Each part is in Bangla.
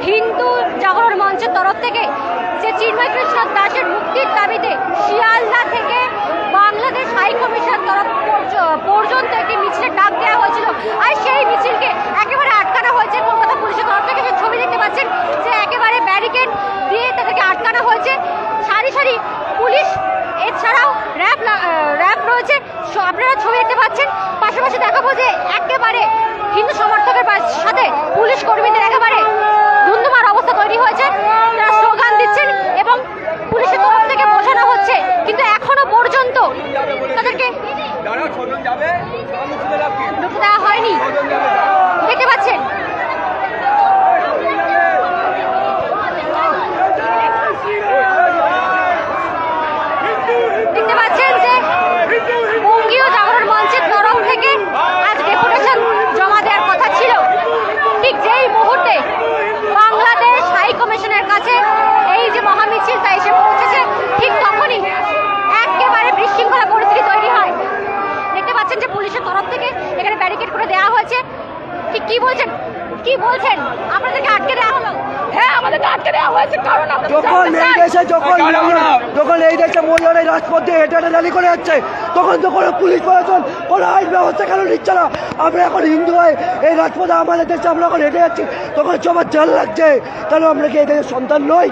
হিন্দু জাগরণ মঞ্চের তরফ থেকে যে চিন্ময় কৃষ্ণ দাসের মুক্তির দাবিতে শিয়ালদা থেকে বাংলাদেশ হাই কমিশন তরফ পর্যন্ত একটি মিছিলের ডাক দেওয়া হয়েছিল। আর সেই মিছিলকে একেবারে আটকানো হয়েছে কলকাতা পুলিশের তরফ থেকে। যে ছবি দেখতে পাচ্ছেন যে একেবারে ব্যারিকেড দিয়ে তাদেরকে আটকানো হয়েছে, সারি সারি পুলিশ, এছাড়াও র্যাব রয়েছে। আপনারা ছবি দেখতে পাচ্ছেন। পাশাপাশি দেখাবো যে একেবারে হিন্দু সমর্থকের সাথে পুলিশ কর্মীদের একেবারে ধুন্ধুমার অবস্থা তৈরি হয়েছে। তারা স্লোগান দিচ্ছেন এবং পুলিশের তরফ থেকে বোঝানো হচ্ছে, কিন্তু এখনো পর্যন্ত তাদেরকে ঢুকতে দেওয়া হয়নি। দেখতে পাচ্ছেন যে বঙ্গীয় জাগরণ মঞ্চের তরফ থেকে আজ ডেপুটেশন জমা দেওয়ার কথা ছিল। ঠিক যেই মুহূর্তে বাংলাদেশ হাই কমিশনের কাছে এই যে মহামিছিলটা এসে পৌঁছেছে, ঠিক তখনই একেবারে বিশৃঙ্খলা পরিস্থিতি তৈরি হয়। দেখতে পাচ্ছেন যে পুলিশের তরফ থেকে এখানে ব্যারিকেড করে দেওয়া হয়েছে। ঠিক কি বলছেন আপনাদেরকে আটকে দেওয়া হলো? হ্যাঁ, আমাদেরকে আটকে দেওয়া হয়েছে কারণ যখন এই দেশে মহিলারা এই রাজপথ দিয়ে হেঁটে হেঁটে র্যালি করে যাচ্ছে, তখন তো কোনো পুলিশ প্রশাসন কোনো আইন ব্যবস্থা কেন নিচ্ছে না? আমরা এখন হিন্দু হয়ে এই রাজপথে আমাদের দেশে আমরা এখন হেঁটে যাচ্ছি, তখন সবার জাল লাগছে। কেন আমরা কি এই দেশের সন্তান নই?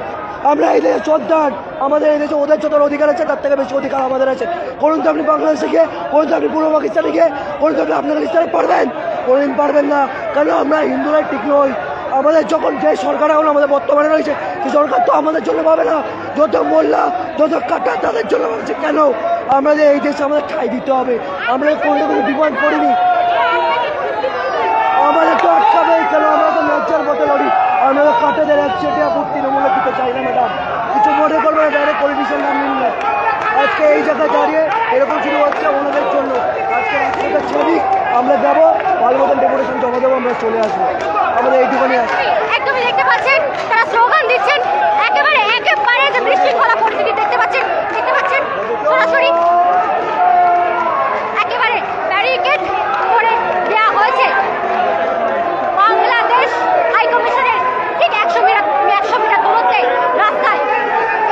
আমরা এই দেশের সন্তান। আমাদের এই দেশে ওদের যত অধিকার আছে তার থেকে বেশি অধিকার আমাদের আছে। করুন তো আপনি বাংলাদেশে গিয়ে, করুন তো আপনি পূর্ব পাকিস্তানে গিয়ে, করুন তো আপনি আফগানিস্তানে পারবেন? কোনদিন পারবেন না। কেন আমরা হিন্দুরাই ঠিক নই? আমাদের যখন যে সরকার এখন আমাদের বর্তমানে রয়েছে, সেই সরকার তো আমাদের জন্য পাবে না। যত মোল্লা, যত কাটা তাদের জন্য ভাবছে। কেন? আমাদের এই দেশে আমাদের ঠাঁই দিতে হবে। আমরা কোনো ডিমান্ড করিনি, আমাদের তো আটকাবে কেন? আমরা তো লজ্জার পথে লড়ি। আমরা কাটাদের একচেটে তৃণমূলে দিতে চাই না ম্যাডাম, কিছু মনে করবে না, ডাইরেক্ট পলিটিশিয়ান নাম নিন না। আজকে এই জায়গায় দাঁড়িয়ে এরকম শুরু হচ্ছে ওনাদের জন্য। আজকে একটা ছবি আমরা যাবো, ভালো মতন ডেপুটেশন জমা দেবো, আমরা চলে আসবো। আমাদের এইটুখানি একদমই দেখতে পাচ্ছেন তারা স্লোগান দিচ্ছেন। একেবারে যে বিশৃঙ্খলা পরিস্থিতি দেখতে পাচ্ছেন সরাসরি একেবারে ব্যারিকেড করে দেওয়া হয়েছে বাংলাদেশ হাই কমিশনের ঠিক 100 মিটার দূরত্বে রাস্তায়।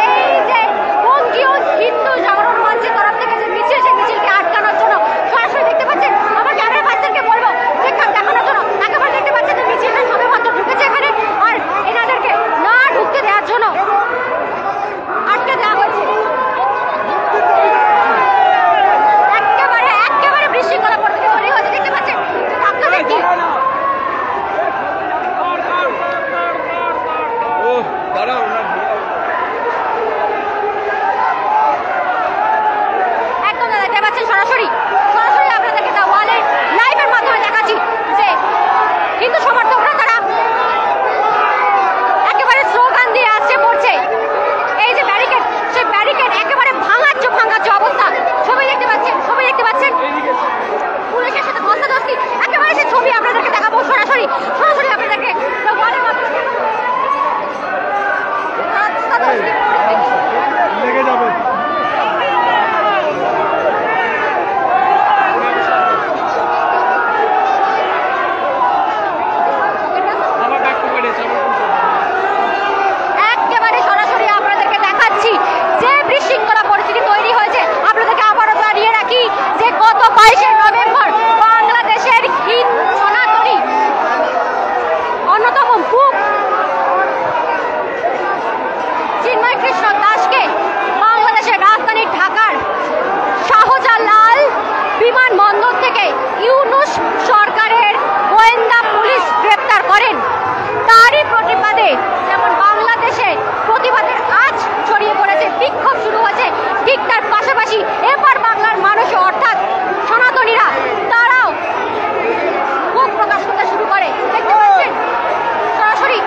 এই যে বঙ্গীয় হিন্দু জাগরণ মঞ্চের তরফ থেকে যে মিছিল, সেই মিছিলকে আটকানোর জন্য সরাসরি দেখতে পাচ্ছেন। আমার ক্যামেরা পার্সনকে বলবো দেখানোর জন্য। একেবারে দেখতে পাচ্ছেন যে মিছিলটা সবে মাত্র ঢুকেছে এখানে, আর এনাদেরকে না ঢুকতে দেওয়ার জন্য আটকে দেওয়া হয়েছে। একেবারে বিশৃঙ্খলা পরিস্থিতি তৈরি হয়েছে। দেখতে পাচ্ছেন আপনাদের কি একদম দেখতে পাচ্ছেন সরাসরি আপনাদেরকে ওয়ালের লাইভের মাধ্যমে দেখাচ্ছি যে হিন্দু সমর্থকরা তারা একেবারে স্লোগান দিয়ে আসছে পড়ছে। এই যে ব্যারিকেড, সেই ব্যারিকেড একেবারে ভাঙাচ্ছ অবস্থা। ছবি দেখতে পাচ্ছেন পুলিশের সাথে ধস্তাধস্তি। একেবারে সেই ছবি আপনাদেরকে দেখাবো সরাসরি আপনাদেরকে ওয়ালের মাধ্যমে লেগে যাবে। একেবারে সরাসরি আপনাদেরকে দেখাচ্ছি যে বিশৃঙ্খলা পরিস্থিতি তৈরি হয়েছে। আপনাদেরকে আবারও জানিয়ে রাখি যে গত 22শে নভেম্বর বাংলাদেশের সনাতনী অন্যতম মুখ চিন্ময় কৃষ্ণ দাসকে বাংলাদেশের রাজধানী ঢাকার শাহজালাল বিমানবন্দর থেকে ইউনূস সরকারের গোয়েন্দা পুলিশ গ্রেপ্তার করেন। তারই প্রতিবাদে যেমন বাংলাদেশে প্রতিবাদের আঁচ ছড়িয়ে পড়েছে, বিক্ষোভ শুরু হয়েছে, ঠিক তার পাশাপাশি এবার বাংলার মানুষ অর্থাৎ সনাতনীরা তারাও ক্ষোভ প্রকাশ করতে শুরু করে। দেখতে পাচ্ছেন সরাসরি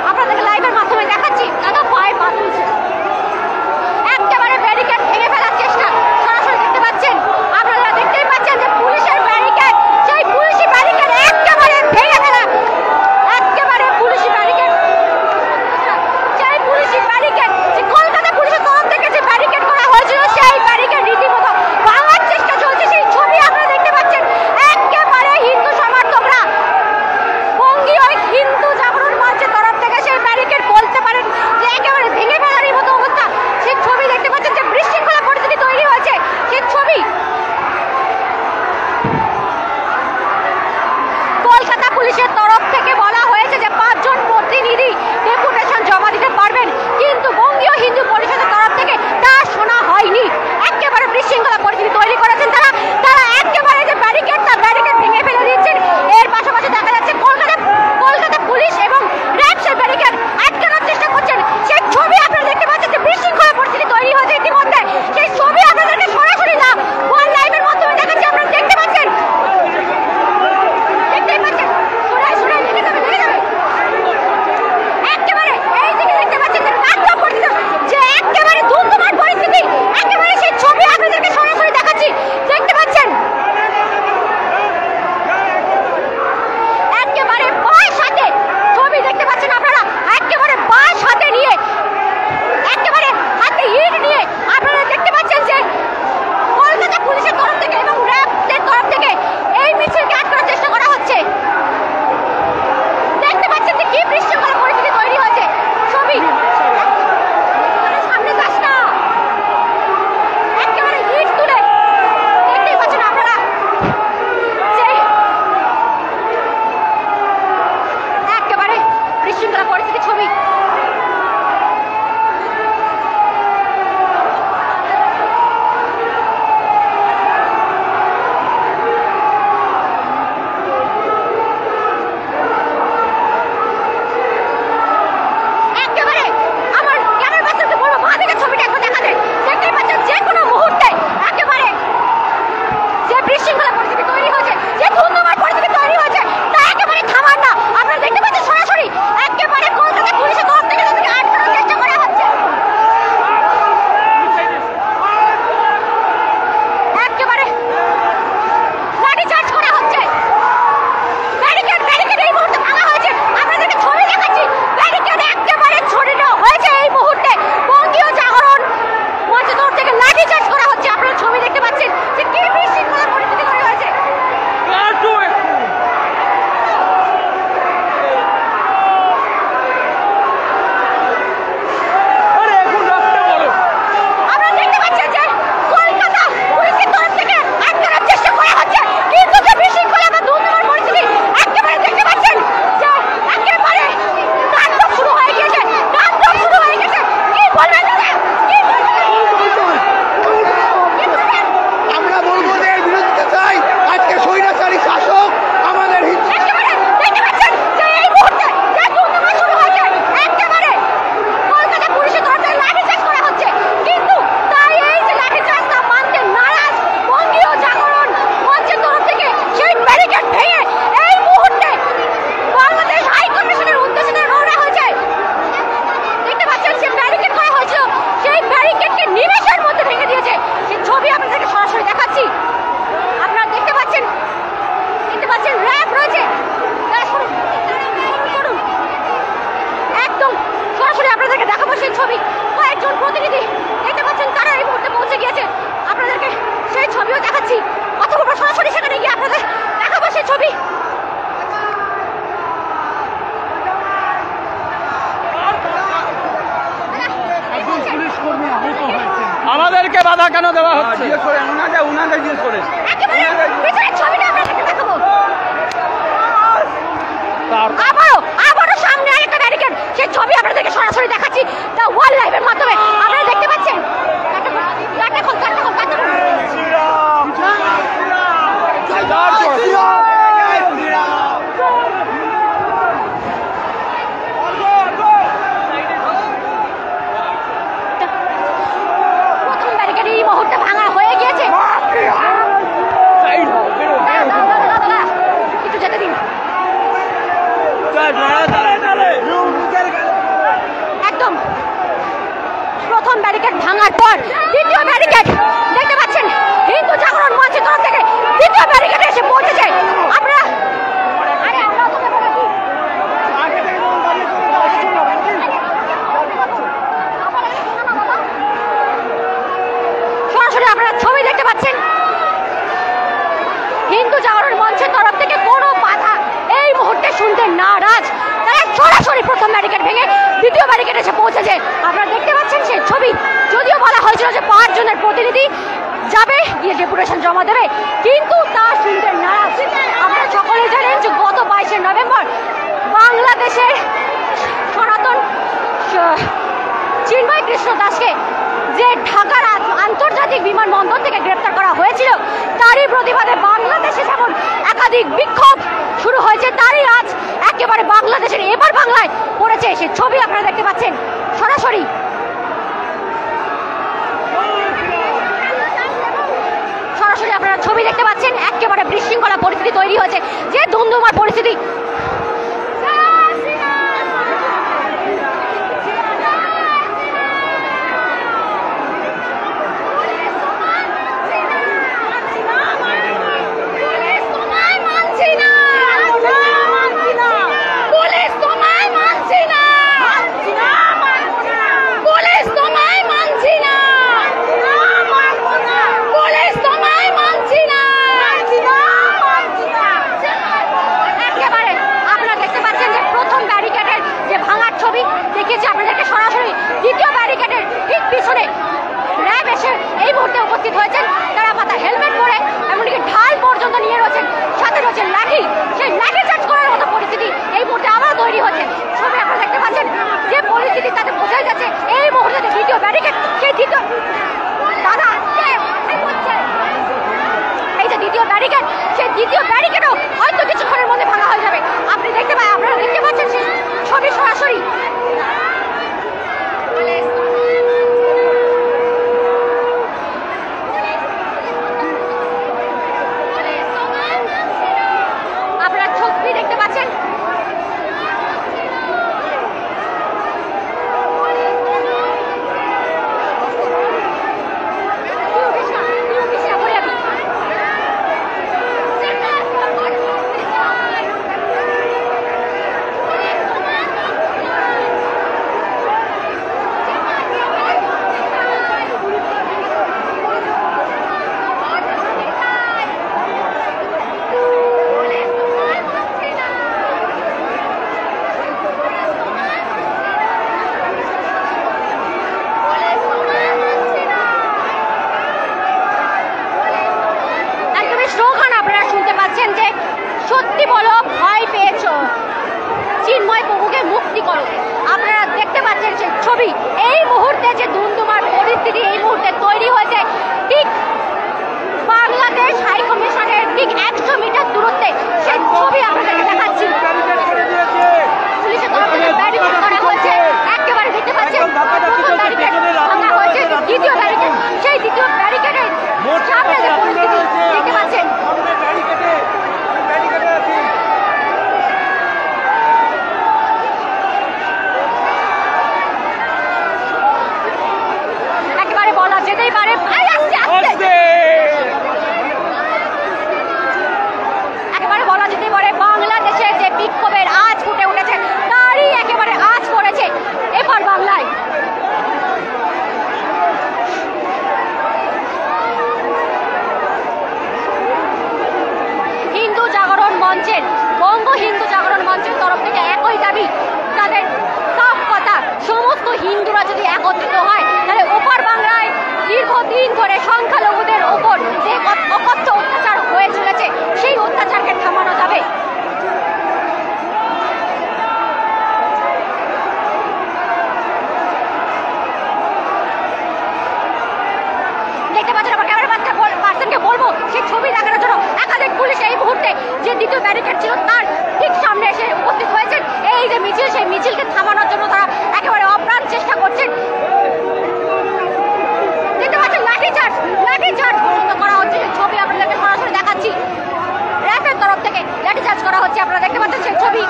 আপনাদেরকে লাইভের মাধ্যমে দেখাচ্ছি। দাদা পায়ে পা তুলছে, একেবারে ব্যারিকেড ভেঙে ফেলার চেষ্টা সরাসরি দেখতে পাচ্ছেন। আপনারা দেখতেই পাচ্ছেন যে পুলিশের ব্যারিকেড, সেই পুলিশি ব্যারিকেড বিশৃঙ্খলা পরিস্থিতি তৈরি করেছেন তারা তারা একেবারে যে ব্যারিকেড ভেঙে ফেলে দিচ্ছেন। এর পাশাপাশি দেখা যাচ্ছে কলকাতা পুলিশ এবং র্যাব সেই ব্যারিকেড আটকানোর চেষ্টা করছেন। সেই ছবি আপনারা দেখতে পাচ্ছেন যে বিশৃঙ্খলা পরিস্থিতি তৈরি হয়েছে ইতিমধ্যে। সেই ছবি আপনাদেরকে সরাসরি না ওয়ান লাইভের মাধ্যমে দেখাচ্ছি। আপনারা দেখতে পাচ্ছেন সরাসরি দেখে যাবে একেবারে এই দিকে দেখতে পাচ্ছেন যে একেবারে ধুমধুমার পরিস্থিতি। একেবারে সেই ছবি আপনাদেরকে সরাসরি দেখাচ্ছি। দেখতে পাচ্ছেন একেবারে বাস হাতে ছবি দেখতে পাচ্ছেন আপনারা। একেবারে বাস হাতে নিয়ে একেবারে হাতে ইট নিয়ে আপনারা দেখতে পাচ্ছেন যে কলকাতা পুলিশের তরফ থেকে এবং র্যাবের তরফ থেকে এই মিছিলকে আটকানোর চেষ্টা করা হচ্ছে। দেখতে পাচ্ছেন যে কি বিশৃঙ্খলা পরিস্থিতি তৈরি হয়েছে। ছবি সামনে যাস না একেবারে ইট তুলে দেখতেই পাচ্ছেন আপনারা যে একেবারে বিশৃঙ্খলা পরিস্থিতি ছবি। একেবারে আমার ক্যামেরা পার্সনকে বলবো বাঁ দিকে ছবিটা একবার দেখাতে। দেখতেই পাচ্ছেন যে কোনো মুহূর্তে একেবারে যে বিশৃঙ্খলা পরিস্থিতি তৈরি হয়েছে, যে ধুমধুমার পরিস্থিতি তৈরি হয়েছে তা একেবারে থামার না। আপনারা দেখতে পাচ্ছেন সরাসরি একেবারে কলকাতা পুলিশের তরফ থেকে তাদেরকে আটকানোর চেষ্টা করা হচ্ছে। একেবারে লাঠিচার্জ করা হচ্ছে। ব্যারিকেড এই মুহূর্তে ভাঙা হয়েছে। আপনাদেরকে ছবি দেখাচ্ছি। ব্যারিকেড একেবারে ছড়িয়ে দেওয়া হয়েছে এই মুহূর্তে। বঙ্গীয় জাগরণ মঞ্চের তরফ থেকে লাঠিচার্জ করা হচ্ছে। আপনারা ছবি দেখতে পাচ্ছেন যে কি বিশৃঙ্খলা পরিস্থিতি তৈরি হয়েছে। আপনারা দেখতে পাচ্ছেন যে কলকাতা পুলিশের তরফ থেকে আটকানোর চেষ্টা করা হচ্ছে, কিন্তু যে বিশৃঙ্খলা বা ধুমধুমার পরিস্থিতি একেবারে দেখতে পাচ্ছেন যে একেবারে তাণ্ডব শুরু হয়ে গেছে। কি বলবেন দাদা? কি বলবেন? আমরা বলবো যে এর বিরুদ্ধে চাই আজকে স্বৈরাচারী শাসক আমাদের হিন্দু একেবারে দেখতে পাচ্ছেন যে এই মুহূর্তে যে ধুমধুমা শুরু হয়েছে একেবারে কলকাতা পুলিশের তরফ থেকে লাঠিচার্জ করা হচ্ছে, কিন্তু তাই এই যে লাঠিচার্জটা মানতে নারাজ বঙ্গীয় জাগরণ মঞ্চের তরফ থেকে সেই ব্যারিকেড ভেঙে এই মুহূর্তে বাংলাদেশ হাই কমিশনের উদ্দেশ্যে রওনা হয়েছে। দেখতে পাচ্ছেন যে ব্যারিকেড করা হয়েছিল সেই ব্যারিকেডকে নিমেষের মধ্যে ভেঙে দিয়েছে। সেই ছবি আপনাদেরকে সরাসরি দেখাচ্ছি। আপনারা দেখতে পাচ্ছেন র্যাব রয়েছে। করুন একদম সরাসরি আপনাদেরকে দেখাবো সেই ছবি। কয়েকজন প্রতিনিধি দেখতে পাচ্ছেন তারা এই মুহূর্তে পৌঁছে গিয়েছে। আপনাদেরকে সেই ছবিও দেখাচ্ছি। অথবা সরাসরি সেখানে গিয়ে আপনাদের দেখাবো সেই ছবি। আমাদেরকে বাধা কেন দেওয়া হচ্ছে? একেবারে পিছনের ছবিটা আপনাদেরকে দেখাবো। আবারও সামনে আরেকটা ব্যারিকেড। সেই ছবি আপনাদেরকে সরাসরি দেখাচ্ছি দা ওয়াল লাইভের মাধ্যমে। আপনারা দেখতে পাচ্ছেন প্রথম ব্যারিকেড এই মুহূর্তে ভাঙা হয়ে গিয়েছে। একটু যেতে দিন। একদম প্রথম ব্যারিকেড ভাঙার পর দ্বিতীয় ব্যারিকেড দেখতে পাচ্ছেন হিন্দু জাগরণ মঞ্চের তরফ থেকে দ্বিতীয় ব্যারিকেড এসে পৌঁছেছে। আপনারা সরাসরি আপনারা ছবি দেখতে পাচ্ছেন হিন্দু জাগরণ মঞ্চের তরফ থেকে কোনো বাধা এই মুহূর্তে শুনতে নারাজ। তারা সরাসরি প্রথম ব্যারিকেড ভেঙে দ্বিতীয় ব্যারিকেড এসে পৌঁছেছে। আপনারা দেখতে পাচ্ছেন সেই ছবি। যদিও বলা হয়েছিল যে 5 জনের প্রতিনিধি যাবে গিয়ে ডেপুটেশন জমা দেবে, কিন্তু তা শুনতে নারাজ। আপনারা সকলেই জানেন যে গত 22শে নভেম্বর বাংলাদেশের চিন্ময় কৃষ্ণ দাসকে যে ঢাকার আন্তর্জাতিক আন্তর্জাতিক বিমানবন্দর থেকে গ্রেপ্তার করা হয়েছিল, তারই প্রতিবাদে বাংলাদেশে যেমন একাধিক বিক্ষোভ শুরু হয়েছে, তারই আজ একেবারে বাংলাদেশের এবার বাংলায় পড়েছে সে ছবি আপনারা দেখতে পাচ্ছেন সরাসরি। সরাসরি আপনারা ছবি দেখতে পাচ্ছেন, একেবারে বিশৃঙ্খলা পরিস্থিতি তৈরি হয়েছে, যে ধুমধুমার পরিস্থিতি। আপনাদেরকে সরাসরি দ্বিতীয় ব্যারিকেডের ঠিক পিছনে র্যাব এসে এই মুহূর্তে উপস্থিত হয়েছেন। তারা মাথায় হেলমেট পরে এমনকি ঢাল পর্যন্ত নিয়ে রয়েছেন, সাথে রয়েছে লাঠি। সেই লাঠি চার্জ করার মতো পরিস্থিতি এই মুহূর্তে আবার তৈরি হচ্ছে। ছবি আপনারা দেখতে পাচ্ছেন যে পরিস্থিতি, তাতে বোঝাই যাচ্ছে এই মুহূর্তে দ্বিতীয় ব্যারিকেড, সেই দ্বিতীয় দাদা এই যে দ্বিতীয় ব্যারিকেড, সেই দ্বিতীয় ব্যারিকেডও হয়তো কিছুক্ষণের মধ্যে ভাঙা হয়ে যাবে। আপনারা দেখতে পাচ্ছেন সেই ছবি সরাসরি। আপনারা ছবি দেখতে পাচ্ছেন, সত্যি বলো ভয় পেয়েছো, চিন্ময় প্রভুকে মুক্তি করো। আপনারা দেখতে পাচ্ছেন সেই ছবি, এই মুহূর্তে যে ধুমধুমার পরিস্থিতি এই মুহূর্তে তৈরি হয়েছে ঠিক বাংলাদেশ হাই কমিশনের ঠিক 100 মিটার দূরত্বে। সেই ছবি আপনাদেরকে দেখাচ্ছি, পুলিশের তরফ থেকে ব্যারিকেড করা হয়েছে। একেবারে দেখতে পাচ্ছেন প্রথম ব্যারিকেড ভাঙা হয়েছে, দ্বিতীয় ব্যারিকেড, সেই দ্বিতীয় ব্যারিকেডের সামনে যে পরিস্থিতি দেখতে পাচ্ছেন। যেতেই পারে একেবারে বলা যেতে পারে বাংলাদেশে যে বিক্ষোভের আজ ফুটে উঠেছে, তারই একেবারে আজ পড়েছে এবার বাংলায়। হিন্দু জাগরণ মঞ্চের, বঙ্গ হিন্দু জাগরণ মঞ্চের তরফ থেকে একই দাবি, তাদের সব কথা, সমস্ত হিন্দুরা যদি একত্রিত হয় তাহলে ওপার বাংলায় দীর্ঘদিন ধরে সংখ্যালঘুদের ওপর যে অকথ্য অত্যাচার হয়ে চলেছে সেই অত্যাচারকে থামানো যাবে। দেখতে পাচ্ছেন, আমার ক্যামেরা পার্সনকে বলবো সেই ছবি দেখানোর জন্য। একাধিক পুলিশ এই মুহূর্তে যে দ্বিতীয় ব্যারিকেড ছিল তার ঠিক সামনে এসে উপস্থিত হয়েছেন। এই যে মিছিল, সেই মিছিলকে থামানোর জন্য তারা একেবারে অপ্রাণ চেষ্টা করছেন। লাঠি চার্জ পর্যন্ত করা হচ্ছে, সেই ছবি আপনাদেরকে সরাসরি দেখাচ্ছি। র্যাবের তরফ থেকে লাঠি চার্জ করা হচ্ছে, আপনারা দেখতে পাচ্ছেন সেই ছবি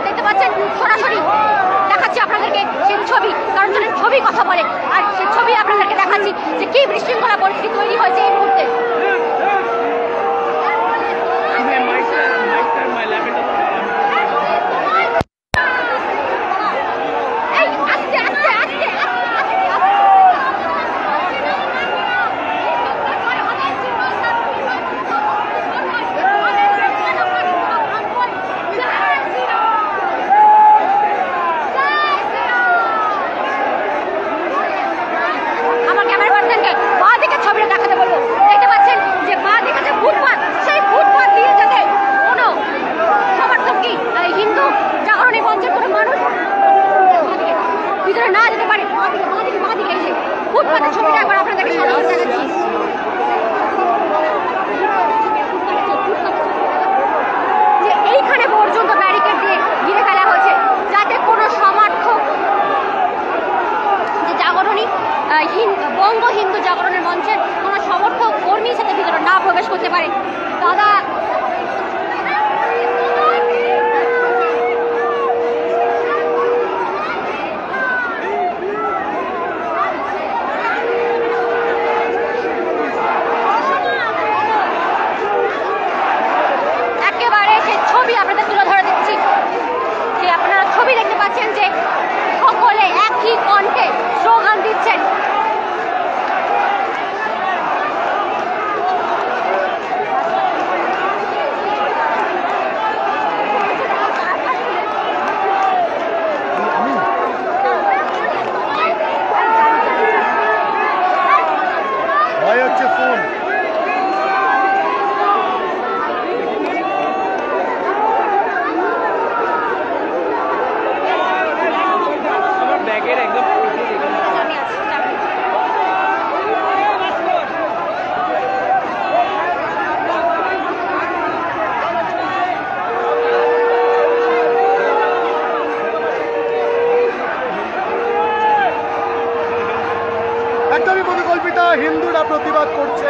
দেখতে পাচ্ছেন সরাসরি দেখাচ্ছি আপনাদেরকে সেই ছবি, কারণ ছবি কথা বলে। আর সেই ছবি আপনাদেরকে দেখাচ্ছি যে কি বিশৃঙ্খলা পরিস্থিতি তৈরি হয়েছে এই মুহূর্তে। আমার ক্যামেরা পার্সনকে বাঁ দিকের ছবিটা দেখাতে বলবো। দেখতে পাচ্ছেন দাদা একেবারে সেই ছবি আপনাদের তুলে ধরে দিচ্ছি, যে আপনারা ছবি দেখতে পাচ্ছেন যে সকলে একই কণ্ঠে স্লোগান দিচ্ছেন। একদমই পরিকল্পিত, হিন্দুরা প্রতিবাদ করছে,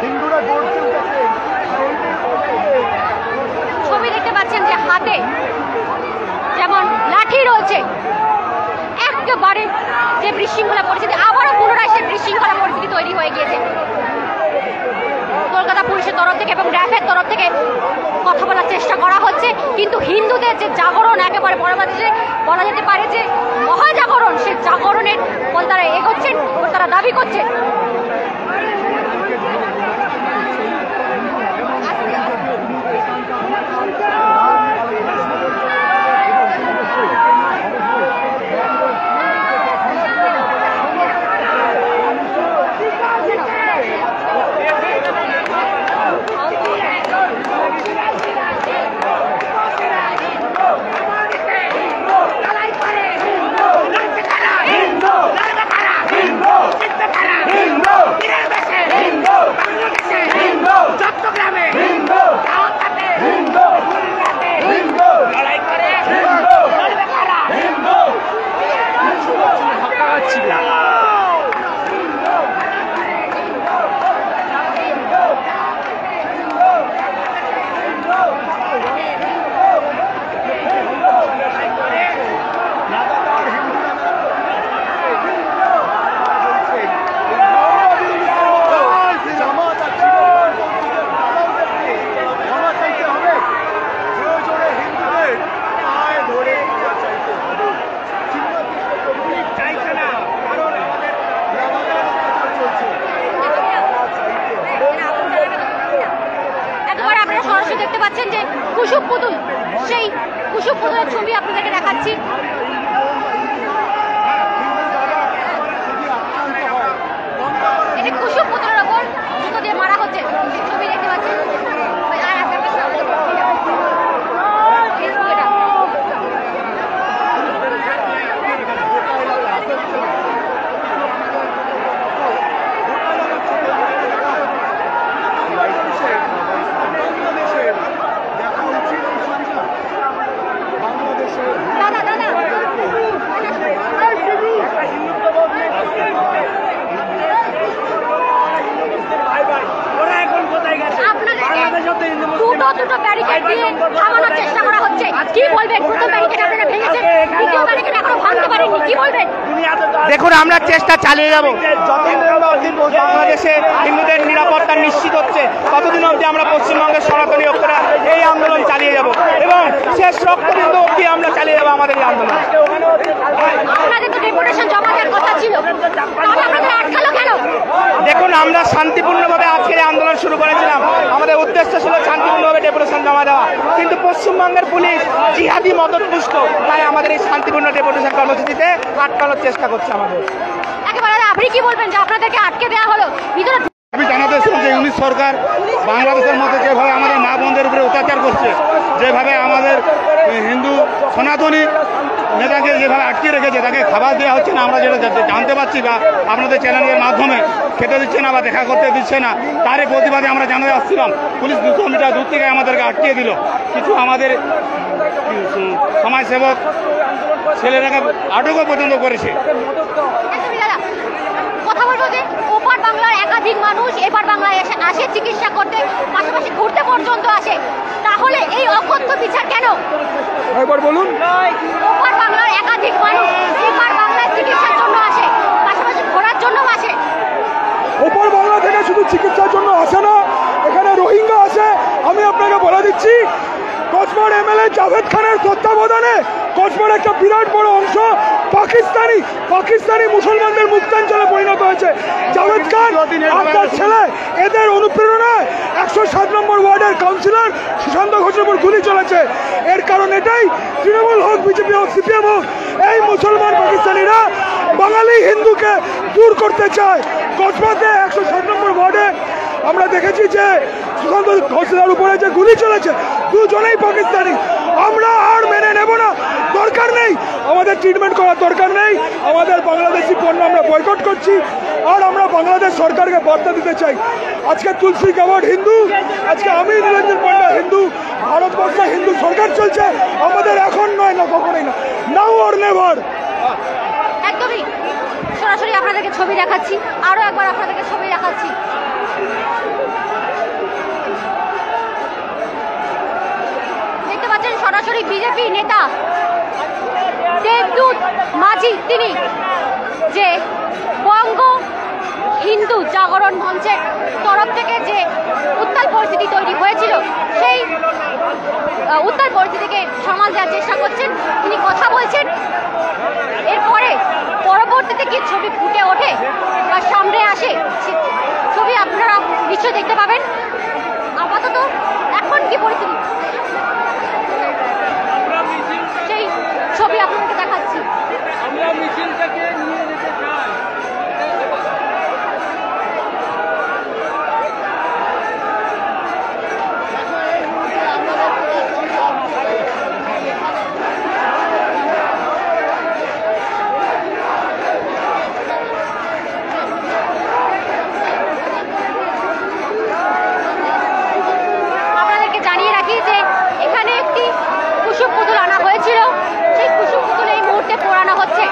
হিন্দুরা গড়ছে উঠেছে। ছবি দেখতে পাচ্ছেন যে হাতে যেমন লাঠি রয়েছে, একেবারে যে বিশৃঙ্খলা পরিস্থিতি, আবারও পুনরায় সেই বিশৃঙ্খলা পরিস্থিতি তৈরি হয়ে গিয়েছে। কলকাতা পুলিশের তরফ থেকে এবং র্যাফের তরফ থেকে কথা বলার চেষ্টা করা হচ্ছে, কিন্তু হিন্দুদের যে জাগরণ একেবারে পরবর্তীতে বলা যেতে পারে যে মহাজাগরণ, সেই জাগরণের ফল তারা এগোচ্ছেন ও তারা দাবি করছেন। দেখতে পাচ্ছেন যে কুসুম পুতুল, সেই কুসুম পুতুলের ছবি আপনাদেরকে দেখাচ্ছি। এটি কুসুম পুতুলের ওপর জুতো দিয়ে মারা হচ্ছে, ছবি দেখতে পাচ্ছেন। দুটো ব্যারিকেড দিয়ে থামানোর চেষ্টা করা হচ্ছে, কি বলবেন? প্রথম ব্যারিকেড আপনারা ভেঙেছেন, দ্বিতীয় ব্যারিকেড এখনো ভাঙতে পারেননি, কি বলবেন? দেখুন, আমরা চেষ্টা চালিয়ে যাব, যতদিন বাংলাদেশে হিন্দুদের নিরাপত্তা নিশ্চিত হচ্ছে ততদিন অবধি আমরা পশ্চিমবঙ্গের সনাতনী ঐক্যরা এই আন্দোলন চালিয়ে যাব এবং শেষ রক্তবিন্দু অবধি আমরা চালিয়ে যাব আমাদের এই আন্দোলন। আপনাদের তো ডেপুটেশন জমা দেওয়ার কথা ছিল, তাহলে আপনাদের আটকালো কেন? দেখুন, আমরা শান্তিপূর্ণভাবে আজকের আন্দোলন শুরু করেছিলাম, আমাদের উদ্দেশ্য ছিল শান্তিপূর্ণভাবে ডেপুটেশন জমা দেওয়া, কিন্তু পশ্চিমবঙ্গের পুলিশ জিহাদি মদতপুষ্ট, তাই আমাদের এই শান্তিপূর্ণ ডেপুটেশন কর্মসূচিতে আটকানোর চেষ্টা করছে আমাদের। একেবারে আপনি কি বলবেন যে আপনাদেরকে আটকে দেওয়া হলো? ভিতরে আমি জানাতে চাই যে ইউনিট সরকার বাংলাদেশের মধ্যে যেভাবে আমাদের মা বোনদের উপরে অত্যাচার করছে, যেভাবে আমাদের হিন্দু সনাতনী নেতাকে যেভাবে আটকে রেখেছে, তাকে খাবার দেওয়া হচ্ছে না, আমরা যেটা জানতে পারছি বা আপনাদের চ্যানেলের মাধ্যমে খেতে দিচ্ছে না বা দেখা করতে দিচ্ছে না, তারই প্রতিবাদে আমরা জানাতে আসছিলাম। পুলিশ 200 মিটার দূর থেকে আমাদেরকে আটকে দিল। কিছু আমাদের সমাজসেবক ছেলেরাকে আটকও পর্যন্ত করেছে। কথা বলবো যে ওপার বাংলার একাধিক মানুষ এপার বাংলায় আসে চিকিৎসা করতে, পাশাপাশি ঘুরতে পর্যন্ত আসে, তাহলে এই অকথ্য বিচার কেন? একবার বলুন। ওপার বাংলার একাধিক মানুষ এপার বাংলায় চিকিৎসার জন্য আসে, পাশাপাশি ঘোরার জন্য আসে। ওপার বাংলা থেকে শুধু চিকিৎসার জন্য আসে না, এখানে রোহিঙ্গা আছে। আমি আপনাকে বলে দিচ্ছি, কসবার এমএলএ জাভেদ খানের তত্ত্বাবধানে কসবার একটা বিরাট বড় অংশ পাকিস্তানি মুসলমানদের মুক্তাঞ্চলে পরিণত হয়েছে। জাভেদ খান আর তার ছেলে, এদের অনুপ্রেরণায় 107 নম্বর ওয়ার্ডের কাউন্সিলর সুশান্ত ঘোষের উপর গুলি চলেছে। এর কারণ এটাই, তৃণমূল হোক, বিজেপি হোক, সিপিএম হোক, এই মুসলমান পাকিস্তানিরা বাঙালি হিন্দুকে দূর করতে চায়। কসবাতে 107 নম্বর ওয়ার্ডে আমরা দেখেছি যে সুশান্ত ঘোষের উপরে যে গুলি চলেছে, দুজনেই পাকিস্তানি। আমরা আর মেনে নেব না, দরকার নেই, আমাদের ট্রিটমেন্ট করার দরকার নেই। আমাদের বাংলাদেশি পণ্য আমরা বয়কট করছি। আর আমরা বাংলাদেশ সরকারকে বার্তা দিতে চাই, আজকে তুলসী গাওয়ার হিন্দু, আজকে আমি নিরঞ্জন পান্ডা হিন্দু, ভারতবর্ষে হিন্দু সরকার চলছে। আমাদের এখন নয়, না কখনোই না, নাও অর নেভার। একদমই সরাসরি আপনাদেরকে ছবি দেখাচ্ছি, আরো একবার আপনাদেরকে ছবি দেখাচ্ছি। দেখতে পাচ্ছেন সরাসরি বিজেপি নেতা দেবদূত মাঝি, তিনি যে বঙ্গ হিন্দু জাগরণ মঞ্চের তরফ থেকে যে উত্তাল পরিস্থিতি তৈরি হয়েছিল, সেই উত্তাল পরিস্থিতিকে সামাল দেওয়ার চেষ্টা করছেন। তিনি কথা বলছেন, এরপরে পরবর্তীতে কি ছবি ফুটে ওঠে বা সামনে আসে, ছবি আপনারা নিশ্চয়ই দেখতে পাবেন। আপাতত এখন কি পরিস্থিতি, সেই ছবি আপনাদেরকে দেখাচ্ছি। আমরা মিছিলটাকে নিয়ে যেতে চাই। আপনাদেরকে জানিয়ে রাখি যে এখানে একটি কুসুম পুতুল আনা হয়েছিল, সেই কুসুম পুতুল এই মুহূর্তে পোড়ানো হচ্ছে।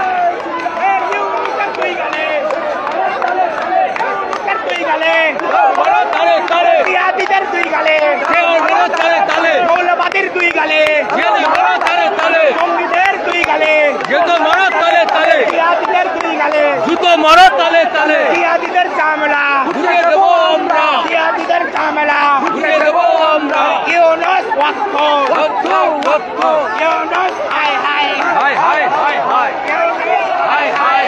জুতো মারো তালে তালে, চামড়া ঘুরিয়ে দেবো আমরা, চামড়া ঘুরিয়ে দেবো আমরা। ইউনুস ওয়াক্ত, Yunus high high, high high high high high high.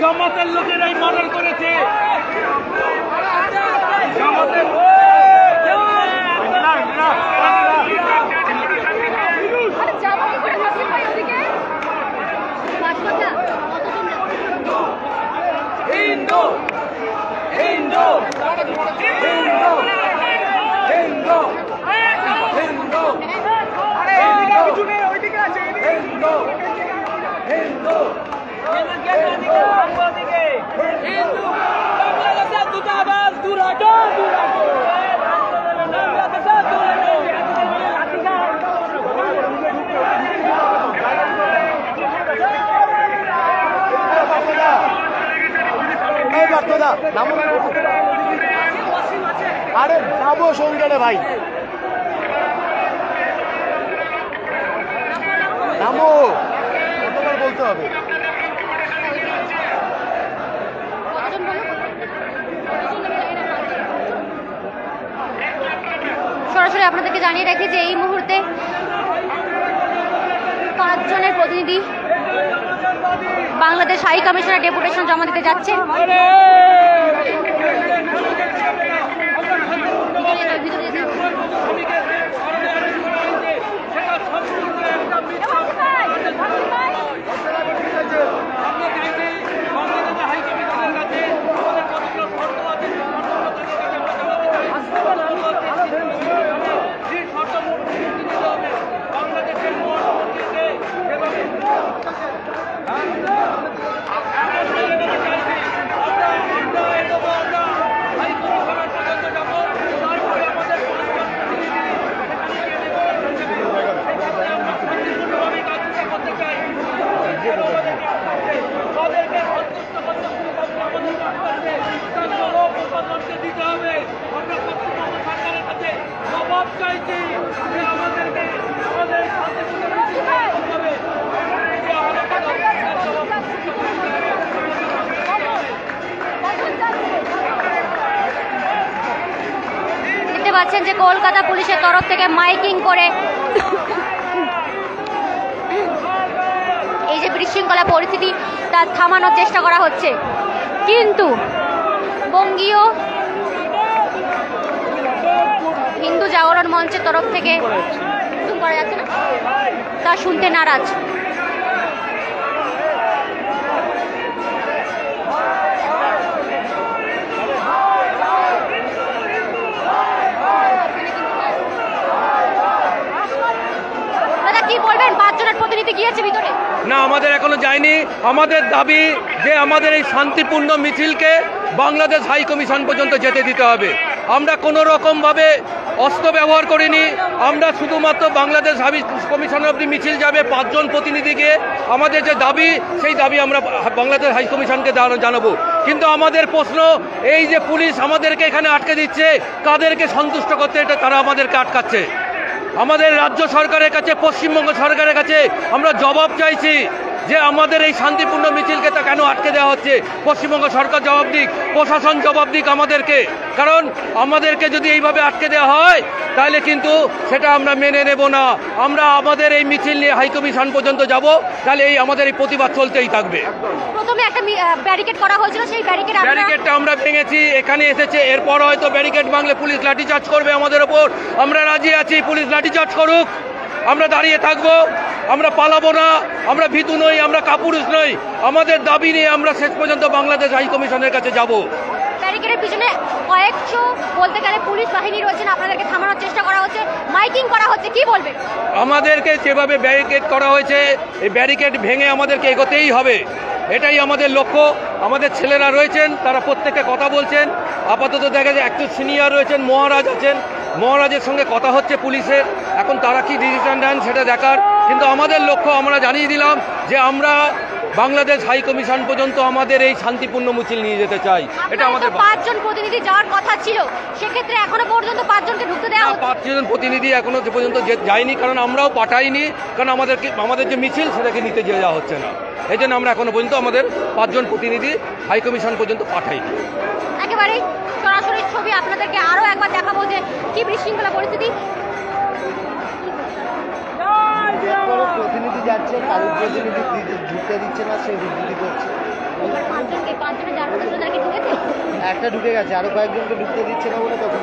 জামাতের লোকেরাই মার্ডার করেছে। জামাতের হিন্দু হিন্দু হিন্দু হিন্দু হিন্দু হিন্দু হিন্দু বাংলাদেশের দূতাবাস দূর হটো দূর হটো বাংলাদেশের দূর হটো আরে যাবো সঙ্গে রে ভাই, নামো কতবার বলতে হবে। সরাসরি আপনাদেরকে জানিয়ে রাখি যে এই মুহূর্তে 5 জনের প্রতিনিধি বাংলাদেশ হাই কমিশনের ডেপুটেশন জমা দিতে যাচ্ছে। দেখতে পাচ্ছেন যে কলকাতা পুলিশের তরফ থেকে মাইকিং করে এই যে বিশৃঙ্খলা পরিস্থিতি তা থামানোর চেষ্টা করা হচ্ছে, কিন্তু বঙ্গীয় হিন্দু জাগরণ মঞ্চের তরফ থেকে করা যাচ্ছে না, তা শুনতে নারাজ। দাদা কি বলবেন, 5 জনের প্রতিনিধি গিয়েছে ভিতরে? না, আমাদের এখনো যায়নি। আমাদের দাবি যে আমাদের এই শান্তিপূর্ণ মিছিলকে বাংলাদেশ হাই কমিশন পর্যন্ত যেতে দিতে হবে। আমরা কোনো রকমভাবে অস্ত্র ব্যবহার করিনি। আমরা শুধুমাত্র বাংলাদেশ হাই কমিশন অব্দি মিছিল যাবে 5 জন প্রতিনিধি গিয়ে। আমাদের যে দাবি সেই দাবি আমরা বাংলাদেশ হাই কমিশনকে জানাবো। কিন্তু আমাদের প্রশ্ন, এই যে পুলিশ আমাদেরকে এখানে আটকে দিচ্ছে, কাদেরকে সন্তুষ্ট করতে এটা তারা আমাদেরকে আটকাচ্ছে? আমাদের রাজ্য সরকারের কাছে, পশ্চিমবঙ্গ সরকারের কাছে আমরা জবাব চাইছি যে আমাদের এই শান্তিপূর্ণ মিছিলকে তা কেন আটকে দেওয়া হচ্ছে। পশ্চিমবঙ্গ সরকার জবাব দিক, প্রশাসন জবাব দিক আমাদেরকে। কারণ আমাদেরকে যদি এইভাবে আটকে দেওয়া হয় তাহলে কিন্তু সেটা আমরা মেনে নেব না। আমরা আমাদের এই মিছিল নিয়ে হাই কমিশন পর্যন্ত যাব, তাহলে এই আমাদের এই প্রতিবাদ চলতেই থাকবে। প্রথমে একটা ব্যারিকেড করা হয়েছিল, সেই ব্যারিকেডটা আমরা ভেঙেছি, এখানে এসেছে। এরপর হয়তো ব্যারিকেড ভাঙলে পুলিশ লাঠিচার্জ করবে আমাদের ওপর। আমরা রাজি আছি, পুলিশ লাঠিচার্জ করুক, আমরা দাঁড়িয়ে থাকবো, আমরা পালাবো না, আমরা ভীতু নই, আমরা কাপুরুষ নই। আমাদের দাবি নিয়ে আমরা শেষ পর্যন্ত বাংলাদেশ হাই কমিশনের কাছে যাব। ব্যারিকেডের পিছনে কয়েকশো বলতে গেলে পুলিশ বাহিনী রয়েছেন, আপনাদেরকে থামানোর চেষ্টা করা হচ্ছে, মাইকিং করা হচ্ছে, কি বলবেন? আমাদেরকে যেভাবে ব্যারিকেড করা হয়েছে, এই ব্যারিকেড ভেঙে আমাদেরকে এগোতেই হবে, এটাই আমাদের লক্ষ্য। আমাদের ছেলেরা রয়েছেন, তারা প্রত্যেকে কথা বলছেন। আপাতত দেখা যায় একটু সিনিয়র রয়েছেন, মহারাজ আছেন, মহারাজের সঙ্গে কথা হচ্ছে পুলিশের। এখন তারা কি ডিসিশন নেন সেটা দেখার। কিন্তু আমাদের লক্ষ্য আমরা জানিয়ে দিলাম যে আমরা বাংলাদেশ হাই কমিশন পর্যন্ত আমাদের এই শান্তিপূর্ণ মিছিল নিয়ে যেতে চাই। এটা আমাদের 5 জন প্রতিনিধি যাওয়ার কথা ছিল, সেক্ষেত্রে এখনো পর্যন্ত 5 জনকে ঢুকতে দেওয়া হচ্ছে? 5 জন প্রতিনিধি এখনো পর্যন্ত যায়নি, কারণ আমরাও পাঠাইনি, কারণ আমাদের যে মিছিল সেটাকে নিতে যাওয়া হচ্ছে না। এই জন্য আমরা এখনো পর্যন্ত আমাদের 5 জন প্রতিনিধি হাই কমিশন পর্যন্ত পাঠাইনি। একেবারেই সরাসরি ছবি আপনাদেরকে আরো একবার দেখাবো যে কি বিশৃঙ্খলা পরিস্থিতি। প্রতিনিধি যাচ্ছে, কারোর প্রতিনিধি ঢুকতে দিচ্ছে না, সে বিবৃতি করছে। পাঁচজনের যার মধ্যে কি ঢুকেছে? একটা ঢুকে গেছে, আরো কয়েকজনকে ঢুকতে দিচ্ছে না বলে তখন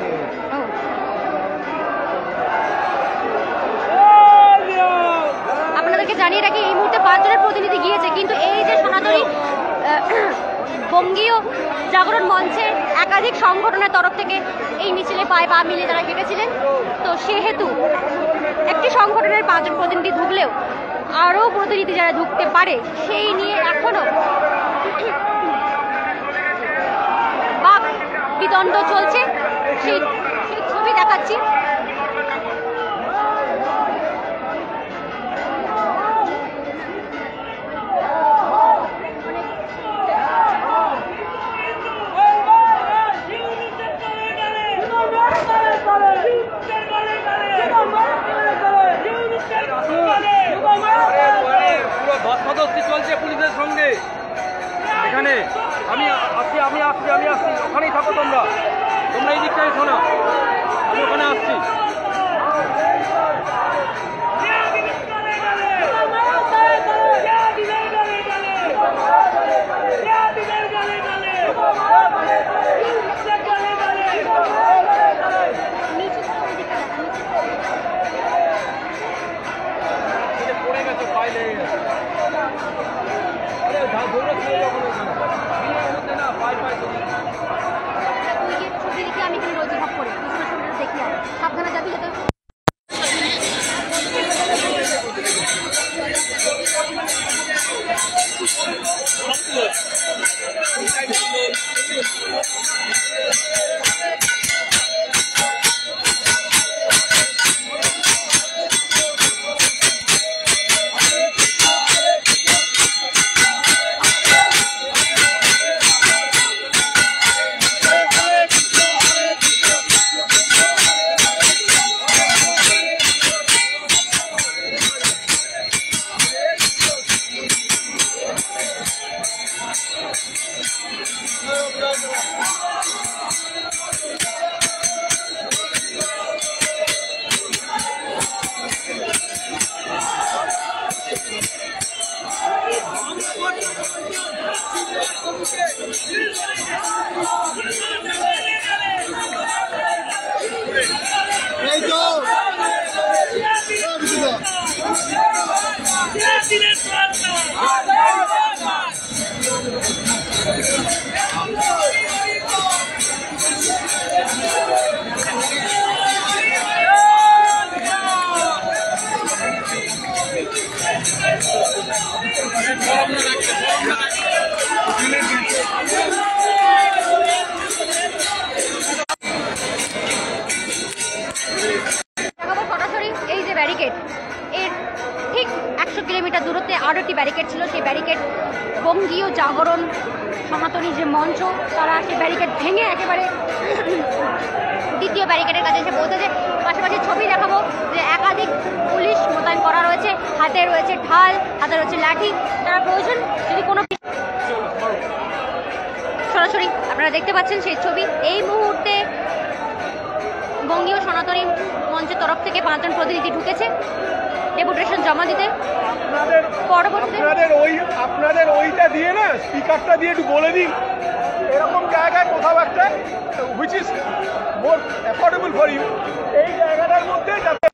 আপনাদেরকে জানিয়ে রাখি এই মুহূর্তে 5 জনের প্রতিনিধি গিয়েছে, কিন্তু এই যে সনাতনী বঙ্গীয় জাগরণ মঞ্চের একাধিক সংগঠনের তরফ থেকে এই মিছিলে পায়ে পা মিলিয়ে তারা হেঁটেছিলেন। তো সেহেতু একটি সংগঠনের 5 জন প্রতিনিধি ঢুকলেও আরও প্রতিনিধি যারা ঢুকতে পারে সেই নিয়ে এখনো বাক বিতণ্ড চলছে। সেই ছবি দেখাচ্ছি। চলছে পুলিশের সঙ্গে এখানে। আমি আসছি ওখানেই থাকো তোমরা এই দিকটাই শোনো, আমি ওখানে আসছি। পড়ে গেছে, পায়ে লেগে গেছে। আমি কিন্তু রোজ ভাব করি দেখি সাবধানে যাবি যেতে। সরাসরি এই যে ব্যারিকেড, এর ঠিক 100 কিলোমিটার দূরত্বে আরও একটি ব্যারিকেড ছিল। সেই ব্যারিকেড বঙ্গীয় জাগরণ সনাতনী যে মঞ্চ, তারা সেই ব্যারিকেড ভেঙে একেবারে দ্বিতীয় ব্যারিকেডের কাছে এসে পৌঁছেছে। পাশাপাশি ছবি দেখাবো যে একাধিক পুলিশ মোতায়েন করা রয়েছে, হাতে রয়েছে ঢাল, হাতে রয়েছে লাঠি। তারা প্রয়োজন যদি কোনো সরাসরি আপনারা দেখতে পাচ্ছেন সেই ছবি। এই মুহূর্তে বঙ্গীয় সনাতনী মঞ্চের তরফ থেকে 5 জন প্রতিনিধি ঢুকেছে ডেপুটেশন জমা দিতে। আপনাদের ওইটা দিয়ে না, স্পিকারটা দিয়ে একটু বলে দিন এরকম জায়গায় কোথাও একটা which is more affordable for you, এই জায়গাটার মধ্যে যাতে